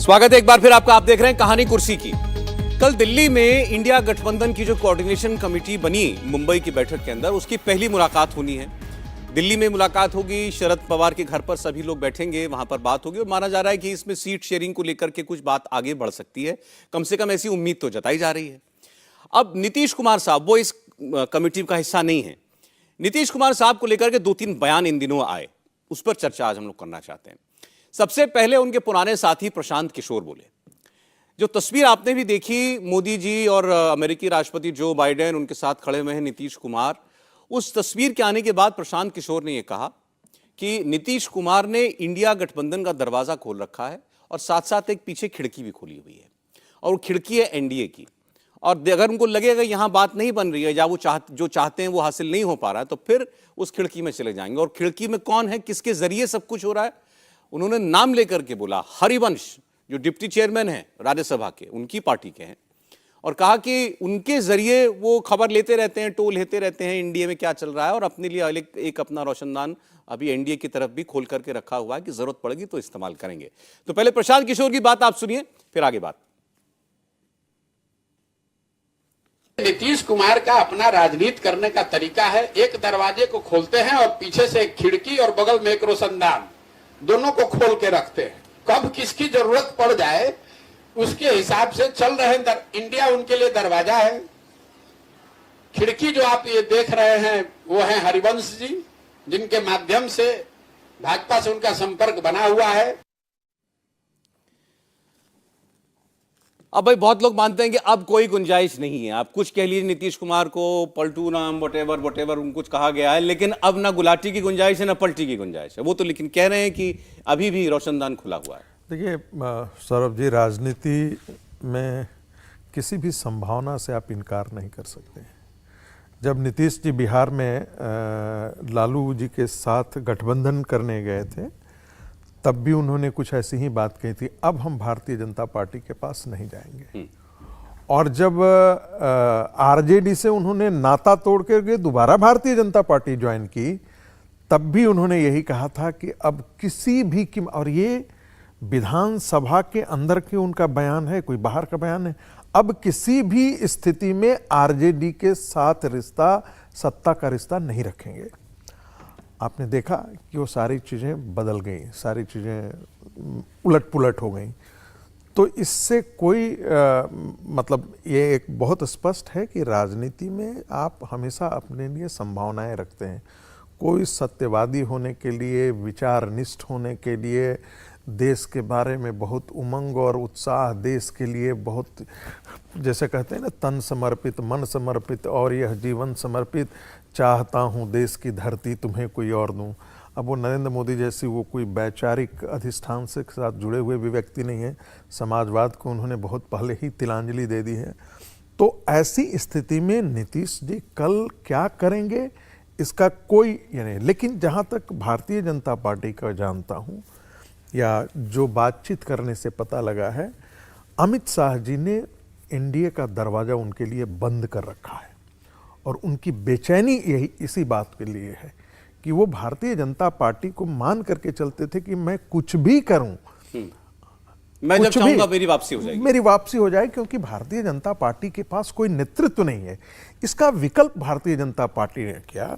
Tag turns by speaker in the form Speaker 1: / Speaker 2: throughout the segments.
Speaker 1: स्वागत है एक बार फिर आपका। आप देख रहे हैं कहानी कुर्सी की। कल दिल्ली में इंडिया गठबंधन की जो कोऑर्डिनेशन कमेटी बनी मुंबई की बैठक के अंदर, उसकी पहली मुलाकात होनी है। दिल्ली में मुलाकात होगी, शरद पवार के घर पर सभी लोग बैठेंगे, वहां पर बात होगी और माना जा रहा है कि इसमें सीट शेयरिंग को लेकर के कुछ बात आगे बढ़ सकती है। कम से कम ऐसी उम्मीद तो जताई जा रही है। अब नीतीश कुमार साहब वो इस कमेटी का हिस्सा नहीं है। नीतीश कुमार साहब को लेकर के 2-3 बयान इन दिनों आए, उस पर चर्चा आज हम लोग करना चाहते हैं। सबसे पहले उनके पुराने साथी प्रशांत किशोर बोले। जो तस्वीर आपने भी देखी, मोदी जी और अमेरिकी राष्ट्रपति जो बाइडेन उनके साथ खड़े हुए हैं नीतीश कुमार, उस तस्वीर के आने के बाद प्रशांत किशोर ने यह कहा कि नीतीश कुमार ने इंडिया गठबंधन का दरवाजा खोल रखा है और साथ साथ एक पीछे खिड़की भी खोली हुई है, और वो खिड़की है एनडीए की। और अगर उनको लगेगा यहां बात नहीं बन रही है या वो जो चाहते हैं वो हासिल नहीं हो पा रहा है, तो फिर उस खिड़की में चले जाएंगे। और खिड़की में कौन है, किसके जरिए सब कुछ हो रहा है, उन्होंने नाम लेकर के बोला। हरिवंश जो डिप्टी चेयरमैन है राज्यसभा के, उनकी पार्टी के हैं, और कहा कि उनके जरिए वो खबर लेते रहते हैं, टोल लेते रहते हैं इंडिया में क्या चल रहा है, और अपने लिए एक अपना रोशनदान अभी एनडीए की तरफ भी खोल करके रखा हुआ है कि जरूरत पड़ेगी तो इस्तेमाल करेंगे। तो पहले प्रशांत किशोर की बात आप सुनिए, फिर आगे बात।
Speaker 2: नीतीश कुमार का अपना राजनीति करने का तरीका है, एक दरवाजे को खोलते हैं और पीछे से एक खिड़की और बगल में एक रोशनदान, दोनों को खोल के रखते हैं। कब किसकी जरूरत पड़ जाए उसके हिसाब से चल रहे हैं। इंडिया उनके लिए दरवाजा है। खिड़की जो आप ये देख रहे हैं वो है हरिवंश जी, जिनके माध्यम से भाजपा से उनका संपर्क बना हुआ है।
Speaker 1: अब भाई बहुत लोग मानते हैं कि अब कोई गुंजाइश नहीं है। आप कुछ कह लीजिए नीतीश कुमार को पलटू नाम वटेवर कुछ कहा गया है, लेकिन अब ना गुलाटी की गुंजाइश है ना पलटी की गुंजाइश है। वो तो लेकिन कह रहे हैं कि अभी भी रोशनदान खुला हुआ है।
Speaker 3: देखिए सौरभ जी, राजनीति में किसी भी संभावना से आप इनकार नहीं कर सकते। जब नीतीश जी बिहार में लालू जी के साथ गठबंधन करने गए थे, तब भी उन्होंने कुछ ऐसी ही बात कही थी, अब हम भारतीय जनता पार्टी के पास नहीं जाएंगे। और जब आरजेडी से उन्होंने नाता तोड़ करके दोबारा भारतीय जनता पार्टी ज्वाइन की, तब भी उन्होंने यही कहा था कि अब किसी भी और ये विधानसभा के अंदर के उनका बयान है, कोई बाहर का बयान है, अब किसी भी स्थिति में आरजेडी के साथ रिश्ता, सत्ता का रिश्ता नहीं रखेंगे। आपने देखा कि वो सारी चीज़ें बदल गई, सारी चीज़ें उलट पुलट हो गई। तो इससे कोई मतलब ये एक बहुत स्पष्ट है कि राजनीति में आप हमेशा अपने लिए संभावनाएं रखते हैं। कोई सत्यवादी होने के लिए, विचारनिष्ठ होने के लिए, देश के बारे में बहुत उमंग और उत्साह, देश के लिए बहुत, जैसे कहते हैं ना, तन समर्पित, मन समर्पित और यह जीवन समर्पित, चाहता हूँ देश की धरती तुम्हें कोई और दूँ। अब वो नरेंद्र मोदी जैसी वो कोई वैचारिक अधिष्ठान से साथ जुड़े हुए भी व्यक्ति नहीं है। समाजवाद को उन्होंने बहुत पहले ही तिलांजलि दे दी है। तो ऐसी स्थिति में नीतीश जी कल क्या करेंगे इसका कोई नहीं। लेकिन जहाँ तक भारतीय जनता पार्टी का जानता हूँ या जो बातचीत करने से पता लगा है, अमित शाह जी ने एनडीए का दरवाज़ा उनके लिए बंद कर रखा है, और उनकी बेचैनी यही इसी बात के लिए है कि वो भारतीय जनता पार्टी को मान करके चलते थे कि मैं कुछ भी करूं,
Speaker 1: मैं जब चाहूंगा मेरी वापसी हो जाएगी,
Speaker 3: मेरी वापसी हो जाए, क्योंकि भारतीय जनता पार्टी के पास कोई नेतृत्व नहीं है। इसका विकल्प भारतीय जनता पार्टी ने किया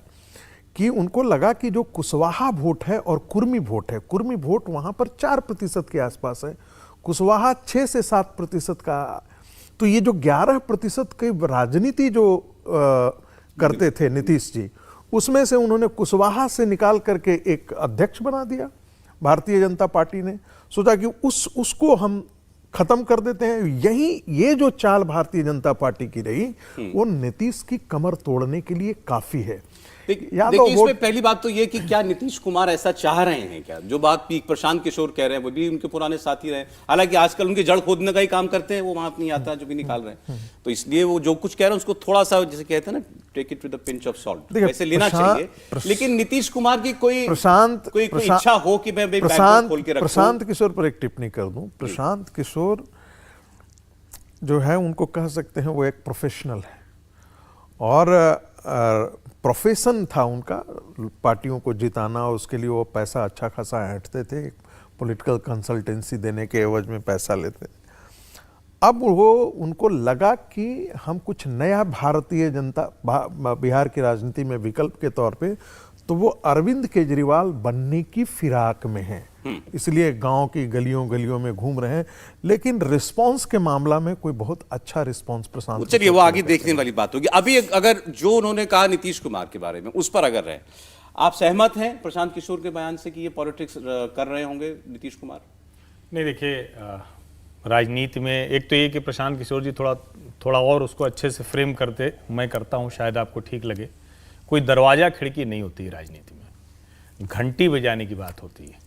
Speaker 3: कि उनको लगा कि जो कुशवाहा वोट है और कुर्मी वोट है, कुर्मी वोट वहाँ पर 4% के आसपास है, कुशवाहा 6 से 7% का। तो ये जो 11% की राजनीति जो करते थे नीतीश जी, उसमें से उन्होंने कुशवाहा से निकाल करके एक अध्यक्ष बना दिया। भारतीय जनता पार्टी ने सोचा कि उसको हम खत्म कर देते हैं। यही ये जो चाल भारतीय जनता पार्टी की रही, वो नीतीश की कमर तोड़ने के लिए काफी है।
Speaker 1: देखिए इसमें पहली बात तो ये कि क्या नीतीश कुमार ऐसा चाह रहे हैं क्या? जो बात प्रशांत किशोर कह रहे हैं वो भी उनके पुराने साथी रहे, हालांकि आजकल उनकी जड़ खोदने का ही काम करते हैं, वो वहां नहीं आता जो भी निकाल रहे हैं। तो इसलिए वो जो कुछ कह रहे हैं उसको थोड़ा सा, जैसे कहते हैं ना, take it with a pinch of salt, वैसे लेना चाहिए। लेकिन नीतीश कुमार की कोई इच्छा हो कि मैं बैकबोन खोल के रखूं।
Speaker 3: प्रशांत किशोर पर एक टिप्पणी कर दूं। प्रशांत किशोर जो है, उनको कह सकते हैं वो एक प्रोफेशनल है, और प्रोफेशन था उनका पार्टियों को जिताना, उसके लिए वो पैसा अच्छा खासा ऐंठते थे। पॉलिटिकल कंसल्टेंसी देने के एवज में पैसा लेते हैं। अब वो उनको लगा कि हम कुछ नया भारतीय जनता बिहार की राजनीति में विकल्प के तौर पे, तो वो अरविंद केजरीवाल बनने की फिराक में हैं, इसलिए गांव की गलियों गलियों में घूम रहे हैं। लेकिन रिस्पांस के मामला में कोई बहुत अच्छा रिस्पांस प्रशांत,
Speaker 1: चलिए वो आगे देखने वाली बात होगी। अभी अगर जो उन्होंने कहा नीतीश कुमार के बारे में, उस पर अगर रहे, आप सहमत हैं प्रशांत किशोर के बयान से कि ये पॉलिटिक्स कर रहे होंगे नीतीश कुमार?
Speaker 4: नहीं, देखिए राजनीति में एक तो ये कि प्रशांत किशोर जी थोड़ा और उसको अच्छे से फ्रेम करते, मैं करता हूँ, शायद आपको ठीक लगे। कोई दरवाजा खिड़की नहीं होती है राजनीति में, घंटी बजाने की बात होती है।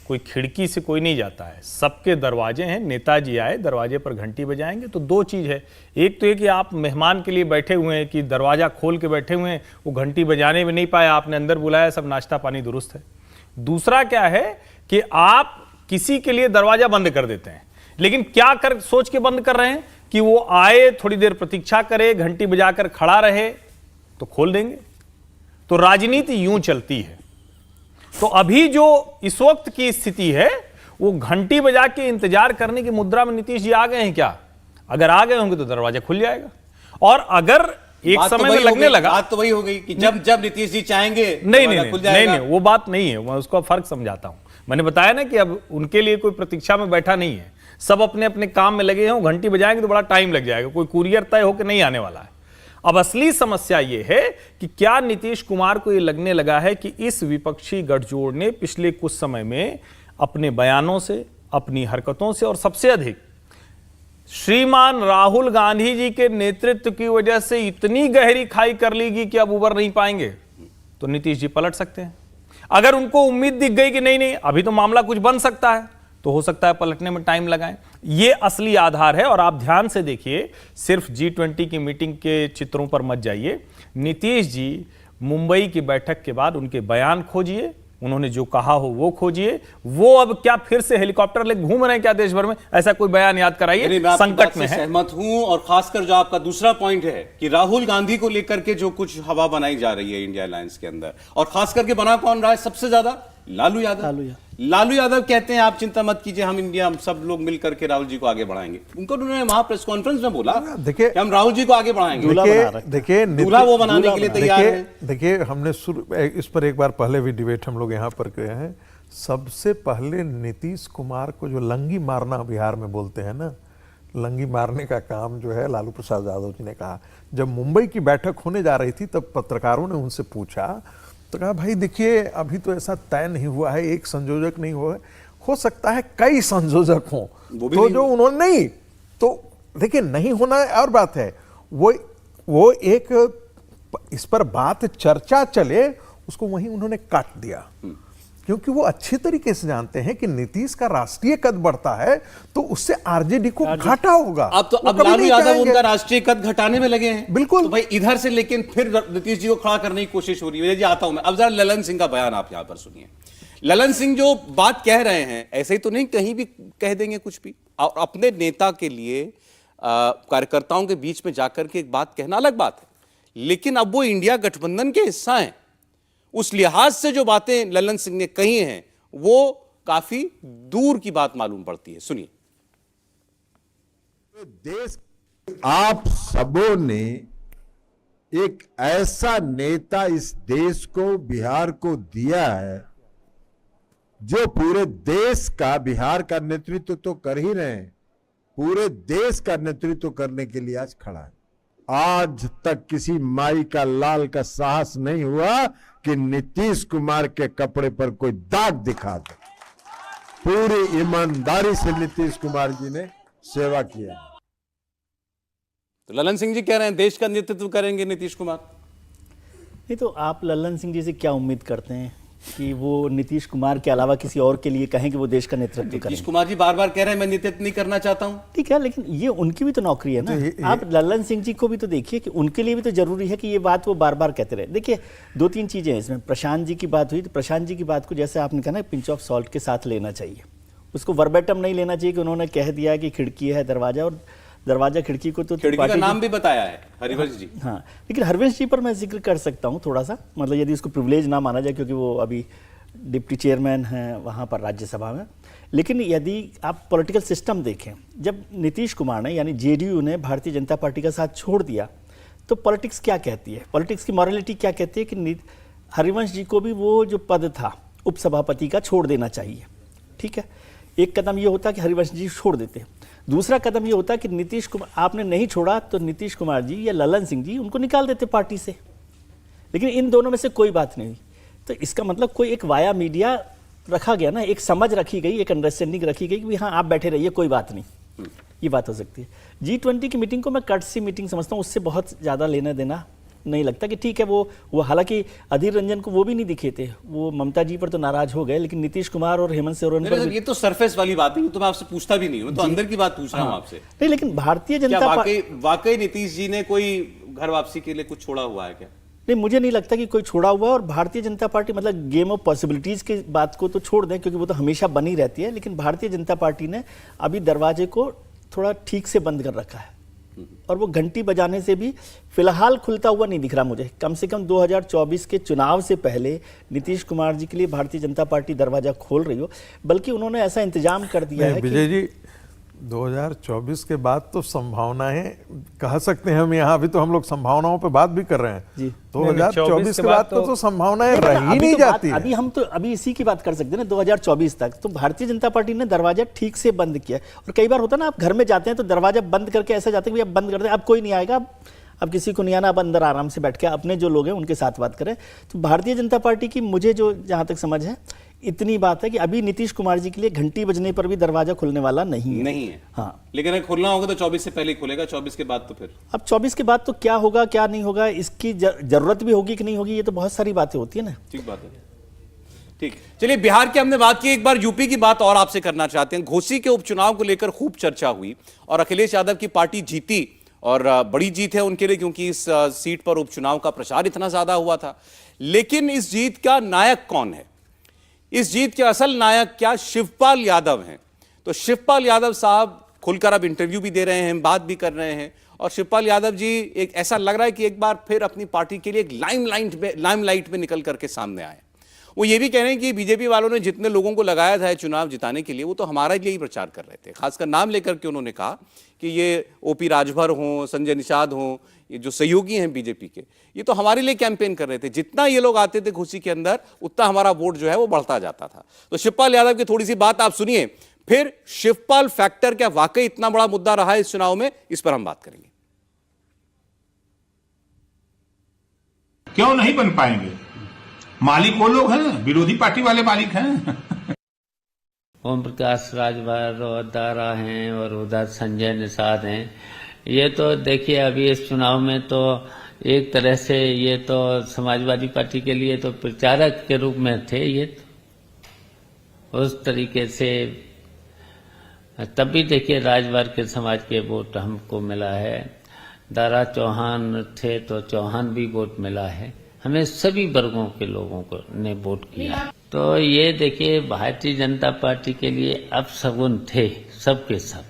Speaker 4: कोई खिड़की से कोई नहीं जाता है, सबके दरवाजे हैं। नेताजी आए, दरवाजे पर घंटी बजाएंगे तो दो चीज़ है, एक तो ये कि आप मेहमान के लिए बैठे हुए हैं, कि दरवाज़ा खोल के बैठे हुए हैं, वो घंटी बजाने में नहीं पाया, आपने अंदर बुलाया, सब नाश्ता पानी दुरुस्त है। दूसरा क्या है कि आप किसी के लिए दरवाज़ा बंद कर देते हैं, लेकिन क्या कर सोच के बंद कर रहे हैं कि वो आए, थोड़ी देर प्रतीक्षा करे, घंटी बजाकर खड़ा रहे तो खोल देंगे। तो राजनीति यूं चलती है। तो अभी जो इस वक्त की स्थिति है, वो घंटी बजा के इंतजार करने की मुद्रा में नीतीश जी आ गए हैं क्या? अगर आ गए होंगे तो दरवाजा खुल जाएगा। और अगर एक समय में लगने लगा,
Speaker 1: बात तो वही हो गई कि जब नीतीश जी चाहेंगे
Speaker 4: नहीं, वो बात नहीं है। मैं उसको फर्क समझाता हूं। मैंने बताया ना कि अब उनके लिए कोई प्रतीक्षा में बैठा नहीं है, सब अपने अपने काम में लगे हैं। घंटी बजाएंगे तो बड़ा टाइम लग जाएगा, कोई कुरियर तय होकर नहीं आने वाला है। अब असली समस्या यह है कि क्या नीतीश कुमार को यह लगने लगा है कि इस विपक्षी गठजोड़ ने पिछले कुछ समय में अपने बयानों से, अपनी हरकतों से, और सबसे अधिक श्रीमान राहुल गांधी जी के नेतृत्व की वजह से इतनी गहरी खाई कर लेगी कि अब उबर नहीं पाएंगे, तो नीतीश जी पलट सकते हैं। अगर उनको उम्मीद दिख गई कि नहीं अभी तो मामला कुछ बन सकता है, तो हो सकता है पलटने में टाइम लगाएं। ये असली आधार है। और आप ध्यान से देखिए, सिर्फ G20 की मीटिंग के चित्रों पर मत जाइए। नीतीश जी मुंबई की बैठक के बाद उनके बयान खोजिए, उन्होंने जो कहा हो वो खोजिए। वो अब क्या फिर से हेलीकॉप्टर लेकर घूम रहे हैं क्या देश भर में? ऐसा कोई बयान याद कराइए। संकट में है।
Speaker 1: सहमत हूं। और खासकर जो आपका दूसरा पॉइंट है कि राहुल गांधी को लेकर के जो कुछ हवा बनाई जा रही है इंडिया अलायंस के अंदर, और खास करके बना कौन रहा है सबसे ज्यादा? लालू यादव कहते हैं आप चिंता मत कीजिए, हम सब लोग मिलकर के राहुल जी को आगे बढ़ाएंगे। उन्होंने वहां प्रेस कॉन्फ्रेंस में बोला
Speaker 3: देखिए
Speaker 1: हम राहुल जी को आगे बढ़ाएंगे।
Speaker 3: देखिए
Speaker 1: दूल्हा वो बनाने के लिए तैयार है।
Speaker 3: देखिए हमने इस पर एक बार पहले भी डिबेट हम लोग यहाँ पर किए हैं। सबसे पहले नीतीश कुमार को जो लंगी मारना बिहार में बोलते हैं ना, लंगी मारने का काम जो है लालू प्रसाद यादव जी ने कहा। जब मुंबई की बैठक होने जा रही थी तब पत्रकारों ने उनसे पूछा तो कहा भाई देखिए अभी तो ऐसा तय नहीं हुआ है, एक संयोजक नहीं हुआ है, हो सकता है कई संयोजक हों, तो जो उन्होंने नहीं, तो देखिए नहीं होना और बात है, वो एक इस पर बात चर्चा चले उसको वहीं उन्होंने काट दिया, क्योंकि वो अच्छी तरीके से जानते हैं कि नीतीश का राष्ट्रीय कद बढ़ता है तो उससे आरजेडी को घाटा होगा।
Speaker 1: अब लालू यादव उनका राष्ट्रीय कद घटाने में लगे हैं।
Speaker 3: बिल्कुल।
Speaker 1: तो भाई इधर से लेकिन फिर नीतीश जी को खड़ा करने की कोशिश हो रही है। जी आता हूं मैं। अब जरा ललन सिंह का बयान आप यहां पर सुनिए। ललन सिंह जो बात कह रहे हैं ऐसे ही तो नहीं कहीं भी कह देंगे कुछ भी, और अपने नेता के लिए कार्यकर्ताओं के बीच में जाकर के एक बात कहना अलग बात है, लेकिन अब वो इंडिया गठबंधन के हिस्सा हैं। उस लिहाज से जो बातें ललन सिंह ने कही हैं वो काफी दूर की बात मालूम पड़ती है। सुनिए।
Speaker 5: देश आप सबों ने एक ऐसा नेता इस देश को, बिहार को दिया है जो पूरे देश का, बिहार का नेतृत्व तो कर ही रहे हैं, पूरे देश का नेतृत्व करने के लिए आज खड़ा है। आज तक किसी माई का लाल का साहस नहीं हुआ कि नीतीश कुमार के कपड़े पर कोई दाग दिखा दे। पूरी ईमानदारी से नीतीश कुमार जी ने सेवा किया।
Speaker 1: तो ललन सिंह जी कह रहे हैं देश का नेतृत्व करेंगे नीतीश कुमार।
Speaker 6: नहीं तो आप ललन सिंह जी से क्या उम्मीद करते हैं कि वो नीतीश कुमार के अलावा किसी और के लिए कहें कि वो देश का नेतृत्व करें?
Speaker 1: नीतीश कुमार जी बार बार कह रहे हैं मैं नेतृत्व नहीं करना चाहता हूं।
Speaker 6: ठीक है, लेकिन ये उनकी भी तो नौकरी है ना। आप ललन सिंह जी को भी तो देखिए कि उनके लिए भी तो जरूरी है कि ये बात वो बार बार कहते रहे। देखिए दो तीन चीजें हैं इसमें। प्रशांत जी की बात हुई तो प्रशांत जी की बात को जैसे आपने कहा ना पिंच ऑफ सॉल्ट के साथ लेना चाहिए, उसको वर्बेटम नहीं लेना चाहिए कि उन्होंने कह दिया कि खिड़की है दरवाजा, और दरवाजा खिड़की को तो
Speaker 1: खिड़की का नाम भी बताया है हरिवंश जी।
Speaker 6: हाँ, लेकिन हरिवंश जी पर मैं जिक्र कर सकता हूँ थोड़ा सा, मतलब यदि उसको प्रिविलेज ना माना जाए क्योंकि वो अभी डिप्टी चेयरमैन हैं वहाँ पर राज्यसभा में। लेकिन यदि आप पॉलिटिकल सिस्टम देखें, जब नीतीश कुमार ने यानी जेडीयू ने भारतीय जनता पार्टी का साथ छोड़ दिया तो पॉलिटिक्स क्या कहती है, पॉलिटिक्स की मॉरलिटी क्या कहती है कि हरिवंश जी को भी वो जो पद था उपसभापति का छोड़ देना चाहिए। ठीक है, एक कदम ये होता कि हरिवंश जी छोड़ देते। दूसरा कदम ये होता कि नीतीश कुमार आपने नहीं छोड़ा तो नीतीश कुमार जी या ललन सिंह जी उनको निकाल देते पार्टी से। लेकिन इन दोनों में से कोई बात नहीं हुई, तो इसका मतलब कोई एक वाया मीडिया रखा गया ना, एक समझ रखी गई, एक अंडरस्टैंडिंग रखी गई कि हाँ आप बैठे रहिए कोई बात नहीं, ये बात हो सकती है। G20 की मीटिंग को मैं कर्टसी मीटिंग समझता हूँ, उससे बहुत ज़्यादा लेना देना नहीं लगता कि ठीक है वो हालांकि अधीर रंजन को वो भी नहीं दिखे थे, वो ममता जी पर तो नाराज हो गए, लेकिन नीतीश कुमार और हेमंत सोरेन पर
Speaker 1: ये तो सरफेस वाली बात है, तो मैं आपसे पूछता भी नहीं हूं, तो अंदर की बात पूछ रहा हूं आपसे।
Speaker 6: नहीं, लेकिन भारतीय जनता पार्टी
Speaker 1: वाकई नीतीश जी ने कोई घर वापसी के लिए कुछ छोड़ा हुआ है क्या?
Speaker 6: नहीं, मुझे नहीं लगता कि कोई छोड़ा हुआ है। और भारतीय जनता पार्टी मतलब गेम ऑफ पॉसिबिलिटीज की बात को तो छोड़ दें क्योंकि वो तो हमेशा बनी रहती है, लेकिन भारतीय जनता पार्टी ने अभी दरवाजे को थोड़ा ठीक से बंद कर रखा है और वो घंटी बजाने से भी फिलहाल खुलता हुआ नहीं दिख रहा मुझे। कम से कम 2024 के चुनाव से पहले नीतीश कुमार जी के लिए भारतीय जनता पार्टी दरवाजा खोल रही हो, बल्कि उन्होंने ऐसा इंतजाम कर दिया है
Speaker 3: विजय जी 2024 के बाद तो संभावनाएं कह सकते हैं हम यहाँ, अभी तो हम लोग संभावनाओं पे बात भी कर रहे हैं
Speaker 6: जी।
Speaker 3: 2024 के बाद तो संभावनाएं रह ही नहीं जाती।
Speaker 6: अभी इसी की बात कर सकते हैं ना, 2024 तक तो भारतीय जनता पार्टी ने दरवाजा ठीक से बंद किया। और कई बार होता है ना, आप घर में जाते हैं तो दरवाजा बंद करके ऐसा जाते हैं कि अब बंद कर दें, अब कोई नहीं आएगा, अब किसी को नहीं आना, अब अंदर आराम से बैठ के अपने जो लोग हैं उनके साथ बात करें। तो भारतीय जनता पार्टी की मुझे जो जहां तक समझ है इतनी बात है कि अभी नीतीश कुमार जी के लिए घंटी बजने पर भी दरवाजा खुलने वाला नहीं है। हाँ,
Speaker 1: लेकिन अगर खुलना होगा तो 24 से पहले खुलेगा, 24 के बाद तो फिर
Speaker 6: अब 24 के बाद तो क्या होगा क्या नहीं होगा, इसकी जरूरत भी होगी कि नहीं होगी, ये तो बहुत सारी बातें होती है ना।
Speaker 1: ठीक बात है, ठीक। चलिए, बिहार की हमने बात की, एक बार यूपी की बात और आपसे करना चाहते हैं। घोसी के उपचुनाव को लेकर खूब चर्चा हुई और अखिलेश यादव की पार्टी जीती और बड़ी जीत है उनके लिए, क्योंकि इस सीट पर उपचुनाव का प्रचार इतना ज्यादा हुआ था। लेकिन इस जीत का नायक कौन है? इस जीत के असल नायक क्या शिवपाल यादव हैं? तो शिवपाल यादव साहब खुलकर अब इंटरव्यू भी दे रहे हैं, बात भी कर रहे हैं, और शिवपाल यादव जी एक ऐसा लग रहा है कि एक बार फिर अपनी पार्टी के लिए एक लाइमलाइट में निकल करके सामने आए। वो ये भी कह रहे हैं कि बीजेपी वालों ने जितने लोगों को लगाया था चुनाव जिताने के लिए, वो तो हमारे लिए ही प्रचार कर रहे थे। खासकर नाम लेकर के उन्होंने कहा कि ये ओपी राजभर हों, संजय निषाद हों, ये जो सहयोगी हैं बीजेपी के, ये तो हमारे लिए कैंपेन कर रहे थे। जितना ये लोग आते थे घोसी के अंदर, उतना हमारा वोट जो है वो बढ़ता जाता था। तो शिवपाल यादव की थोड़ी सी बात आप सुनिए, फिर शिवपाल फैक्टर क्या वाकई इतना बड़ा मुद्दा रहा है इस चुनाव में, इस पर हम बात करेंगे।
Speaker 7: क्यों नहीं बन पाएंगे? मालिक वो लोग हैं, विरोधी पार्टी वाले मालिक हैं।
Speaker 8: ओम प्रकाश राजभर और दारा हैं और उधर संजय निषाद हैं। ये तो देखिए अभी इस चुनाव में तो एक तरह से ये तो समाजवादी पार्टी के लिए तो प्रचारक के रूप में थे, ये तो उस तरीके से। तब भी देखिए राजभर के समाज के वोट हमको मिला है, दारा चौहान थे तो चौहान भी वोट मिला है, हमें सभी वर्गों के लोगों को ने वोट किया। तो ये देखिए भारतीय जनता पार्टी के लिए अपशगुन थे सबके सब,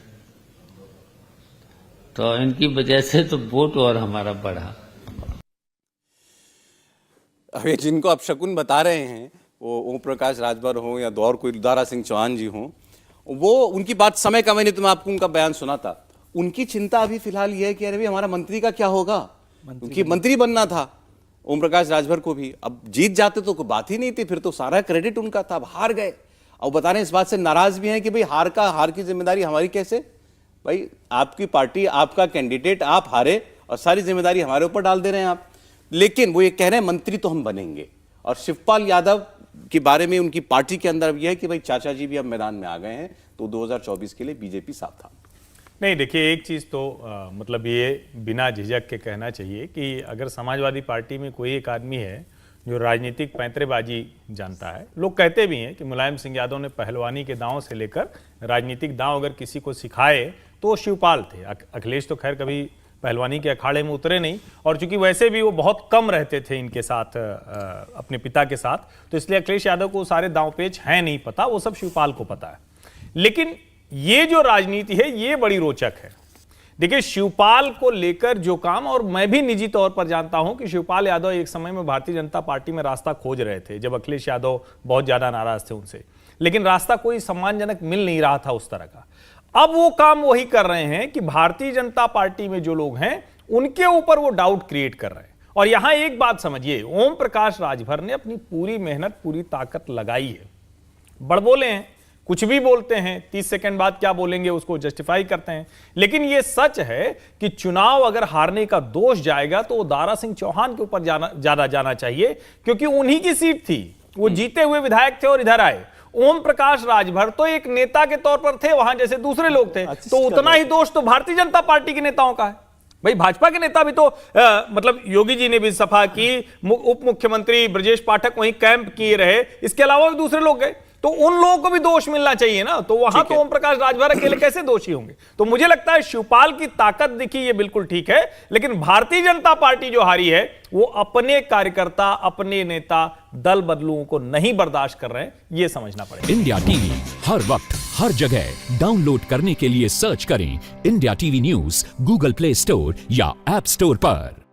Speaker 8: तो इनकी वजह से तो वोट और हमारा बढ़ा।
Speaker 1: अब ये जिनको अपशगुन बता रहे हैं, वो ओम प्रकाश राजभर हो या और कोई दारा सिंह चौहान जी हो, वो उनकी बात समय का, मैंने तुम्हें आपको उनका बयान सुना था, उनकी चिंता अभी फिलहाल ये है कि अरे भाई हमारा मंत्री का क्या होगा, क्योंकि मंत्री बनना था ओम प्रकाश राजभर को भी। अब जीत जाते तो कोई बात ही नहीं थी, फिर तो सारा क्रेडिट उनका था। अब हार गए और बता रहे हैं इस बात से नाराज भी हैं कि भाई हार की जिम्मेदारी हमारी कैसे? भाई आपकी पार्टी, आपका कैंडिडेट, आप हारे और सारी जिम्मेदारी हमारे ऊपर डाल दे रहे हैं आप। लेकिन वो ये कह रहे हैं मंत्री तो हम बनेंगे। और शिवपाल यादव के बारे में उनकी पार्टी के अंदर यह है कि भाई चाचा जी भी अब मैदान में आ गए हैं, तो 2024 के लिए बीजेपी सावधान।
Speaker 4: नहीं, देखिए एक चीज़ तो मतलब ये बिना झिझक के कहना चाहिए कि अगर समाजवादी पार्टी में कोई एक आदमी है जो राजनीतिक पैंतरेबाजी जानता है, लोग कहते भी हैं कि मुलायम सिंह यादव ने पहलवानी के दांव से लेकर राजनीतिक दांव अगर किसी को सिखाए तो वो शिवपाल थे। अखिलेश तो खैर कभी पहलवानी के अखाड़े में उतरे नहीं, और चूंकि वैसे भी वो बहुत कम रहते थे इनके साथ, अपने पिता के साथ, तो इसलिए अखिलेश यादव को सारे दांव पेच हैं नहीं पता, वो सब शिवपाल को पता है। लेकिन ये जो राजनीति है ये बड़ी रोचक है। देखिए, शिवपाल को लेकर जो काम, और मैं भी निजी तौर पर जानता हूं कि शिवपाल यादव एक समय में भारतीय जनता पार्टी में रास्ता खोज रहे थे, जब अखिलेश यादव बहुत ज्यादा नाराज थे उनसे, लेकिन रास्ता कोई सम्मानजनक मिल नहीं रहा था उस तरह का। अब वो काम वही कर रहे हैं कि भारतीय जनता पार्टी में जो लोग हैं उनके ऊपर वो डाउट क्रिएट कर रहे हैं। और यहां एक बात समझिए, ओम प्रकाश राजभर ने अपनी पूरी मेहनत, पूरी ताकत लगाई है। बड़बोले हैं, कुछ भी बोलते हैं, 30 सेकंड बाद क्या बोलेंगे उसको जस्टिफाई करते हैं, लेकिन यह सच है कि चुनाव अगर हारने का दोष जाएगा तो वो दारा सिंह चौहान के ऊपर ज्यादा जाना चाहिए, क्योंकि उन्हीं की सीट थी, वो जीते हुए विधायक थे और इधर आए। ओम प्रकाश राजभर तो एक नेता के तौर पर थे वहां, जैसे दूसरे लोग थे, तो उतना ही दोष तो भारतीय जनता पार्टी के नेताओं का है। भाई, भाजपा के नेता भी तो मतलब योगी जी ने भी सफा की, उप मुख्यमंत्री ब्रजेश पाठक वहीं कैंप किए रहे, इसके अलावा भी दूसरे लोग गए, तो उन लोगों को भी दोष मिलना चाहिए ना। तो वहां तो ओम प्रकाश राजभर अकेले कैसे दोषी होंगे? तो मुझे लगता है शिवपाल की ताकत दिखी, ये बिल्कुल ठीक है, लेकिन भारतीय जनता पार्टी जो हारी है वो अपने कार्यकर्ता, अपने नेता, दल बदलुओं को नहीं बर्दाश्त कर रहे हैं, ये समझना पड़ेगा।
Speaker 9: इंडिया टीवी हर वक्त हर जगह डाउनलोड करने के लिए सर्च करें India TV news Google play store या ऐप स्टोर पर।